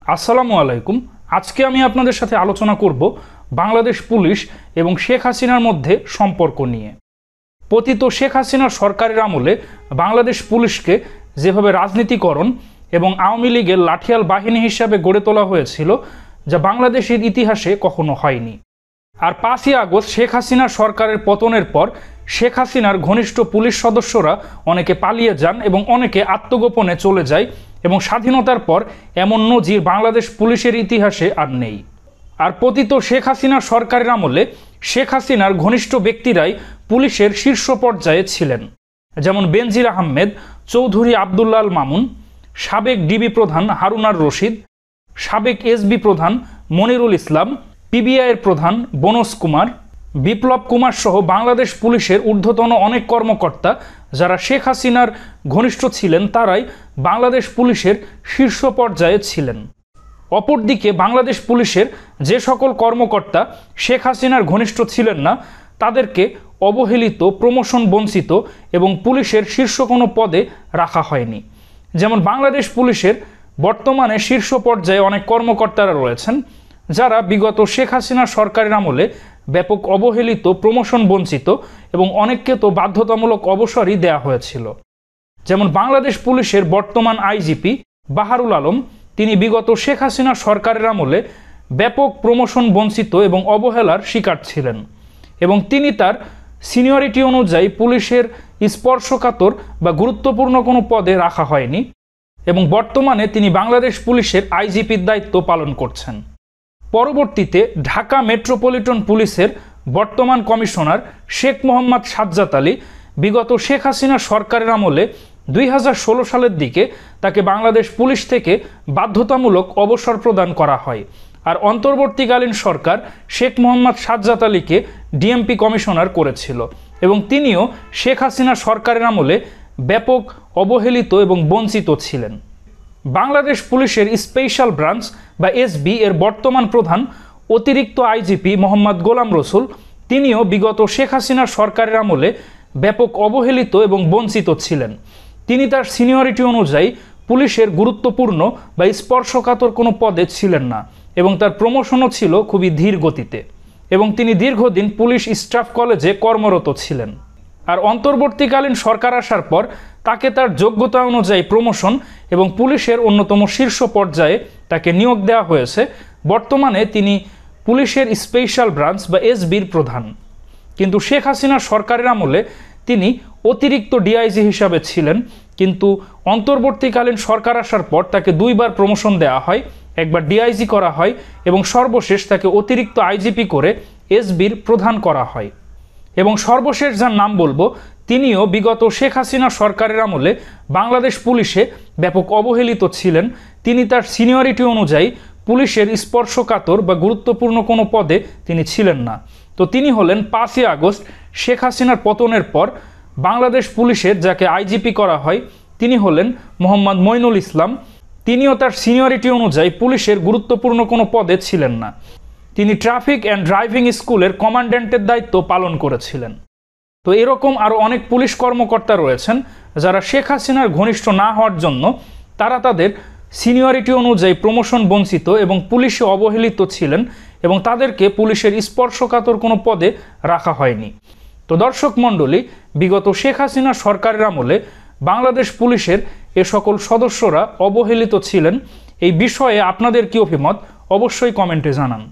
আসসালামু আলাইকুম। আজকে আমি আপনাদের সাথে আলোচনা করব বাংলাদেশ পুলিশ এবং শেখ হাসিনার মধ্যে সম্পর্ক নিয়ে। পতিত শেখ হাসিনার সরকারের আমলে বাংলাদেশ পুলিশকে যেভাবে রাজনীতিকরণ এবং আওয়ামী লীগের লাঠিয়াল বাহিনী হিসাবে গড়ে তোলা হয়েছিল, যা বাংলাদেশের ইতিহাসে কখনো হয়নি। আর 5ই আগস্ট শেখ হাসিনার সরকারের পতনের পর শেখ হাসিনার ঘনিষ্ঠ পুলিশ সদস্যরা অনেকে পালিয়ে যান এবং অনেকে আত্মগোপনে চলে যায়, এবং স্বাধীনতার পর এমন নজির বাংলাদেশ পুলিশের ইতিহাসে আর নেই। আর পতিত শেখ হাসিনার সরকারের আমলে শেখ হাসিনার ঘনিষ্ঠ ব্যক্তিরাই পুলিশের শীর্ষ পর্যায়ে ছিলেন, যেমন বেনজির আহমেদ, চৌধুরী আবদুল্লাহ আল মামুন, সাবেক ডিবি প্রধান হারুন আর রশিদ, সাবেক এসবি প্রধান মনিরুল ইসলাম, পিবিআইয়ের প্রধান বনোজ কুমার, বিপ্লব কুমার সহ বাংলাদেশ পুলিশের ঊর্ধ্বতন অনেক কর্মকর্তা যারা শেখ হাসিনার ঘনিষ্ঠ ছিলেন, তারাই বাংলাদেশ পুলিশের শীর্ষ পর্যায়ে ছিলেন। অপরদিকে বাংলাদেশ পুলিশের যে সকল কর্মকর্তা শেখ হাসিনার ঘনিষ্ঠ ছিলেন না, তাদেরকে অবহেলিত, প্রমোশন বঞ্চিত এবং পুলিশের শীর্ষ কোনো পদে রাখা হয়নি। যেমন বাংলাদেশ পুলিশের বর্তমানে শীর্ষ পর্যায়ে অনেক কর্মকর্তারা রয়েছেন যারা বিগত শেখ হাসিনা সরকারের আমলে ব্যাপক অবহেলিত, প্রমোশন বঞ্চিত এবং অনেককে তো বাধ্যতামূলক অবসরই দেয়া হয়েছিল। যেমন বাংলাদেশ পুলিশের বর্তমান আইজিপি বাহারুল আলম, তিনি বিগত শেখ হাসিনা সরকারের আমলে ব্যাপক প্রমোশন বঞ্চিত এবং অবহেলার শিকার ছিলেন, এবং তিনি তার সিনিয়রিটি অনুযায়ী পুলিশের স্পর্শকাতর বা গুরুত্বপূর্ণ কোনো পদে রাখা হয়নি, এবং বর্তমানে তিনি বাংলাদেশ পুলিশের আইজিপির দায়িত্ব পালন করছেন। পরবর্তীতে ঢাকা মেট্রোপলিটন পুলিশের বর্তমান কমিশনার শেখ মোহাম্মদ সাজ্জাদ আলী, বিগত শেখ হাসিনা সরকারের আমলে 2016 সালের দিকে তাকে বাংলাদেশ পুলিশ থেকে বাধ্যতামূলক অবসর প্রদান করা হয়। আর অন্তর্বর্তীকালীন সরকার শেখ মোহাম্মদ সাজ্জাদ আলীকে ডিএমপি কমিশনার করেছিল, এবং তিনিও শেখ হাসিনা সরকারের আমলে ব্যাপক অবহেলিত এবং বঞ্চিত ছিলেন। বাংলাদেশ পুলিশের স্পেশাল ব্রাঞ্চ বা এসবি এর বর্তমান প্রধান অতিরিক্ত আইজিপি মোহাম্মদ গোলাম রসুল, তিনিও বিগত শেখ হাসিনার সরকারের আমলে ব্যাপক অবহেলিত এবং বঞ্চিত ছিলেন। তিনি তার সিনিয়রিটি অনুযায়ী পুলিশের গুরুত্বপূর্ণ বা স্পর্শকাতর কোনো পদে ছিলেন না, এবং তার প্রমোশনও ছিল খুবই ধীর গতিতে, এবং তিনি দীর্ঘদিন পুলিশ স্টাফ কলেজে কর্মরত ছিলেন। আর অন্তর্বর্তীকালীন সরকার আসার পর তাকে তার যোগ্যতা অনুযায়ী প্রমোশন এবং পুলিশের অন্যতম শীর্ষ পর্যায়ে তাকে নিয়োগ দেওয়া হয়েছে। বর্তমানে তিনি পুলিশের স্পেশাল ব্রাঞ্চ বা এসবির প্রধান। কিন্তু শেখ হাসিনা সরকারের আমলে তিনি অতিরিক্ত ডিআইজি হিসাবে ছিলেন, কিন্তু অন্তর্বর্তীকালীন সরকার আসার পর তাকে 2বার প্রমোশন দেওয়া হয়, একবার ডিআইজি করা হয় এবং সর্বশেষ তাকে অতিরিক্ত আইজিপি করে এসবির প্রধান করা হয়। এবং সর্বশেষ যার নাম বলবো, তিনিও বিগত শেখ হাসিনা সরকারের আমলে বাংলাদেশ পুলিশে ব্যাপক অবহেলিত ছিলেন। তিনি তার সিনিয়রিটি অনুযায়ী পুলিশের স্পর্শকাতর বা গুরুত্বপূর্ণ কোনো পদে তিনি ছিলেন না। তো তিনি হলেন 5ই আগস্ট শেখ হাসিনার পতনের পর বাংলাদেশ পুলিশের যাকে আইজিপি করা হয়, তিনি হলেন মোহাম্মদ মইনুল ইসলাম। তিনিও তার সিনিয়রিটি অনুযায়ী পুলিশের গুরুত্বপূর্ণ কোনো পদে ছিলেন না। তিনি ট্রাফিক অ্যান্ড ড্রাইভিং স্কুলের কমান্ড্যান্টের দায়িত্ব পালন করেছিলেন। তো এরকম আরও অনেক পুলিশ কর্মকর্তা রয়েছেন যারা শেখ হাসিনার ঘনিষ্ঠ না হওয়ার জন্য তারা তাদের সিনিয়রিটি অনুযায়ী প্রমোশন বঞ্চিত এবং পুলিশে অবহেলিত ছিলেন, এবং তাদেরকে পুলিশের স্পর্শকাতর কোনো পদে রাখা হয়নি। তো দর্শক মণ্ডলী, বিগত শেখ হাসিনা সরকারের আমলে বাংলাদেশ পুলিশের এ সকল সদস্যরা অবহেলিত ছিলেন। এই বিষয়ে আপনাদের কি অভিমত অবশ্যই কমেন্টে জানান।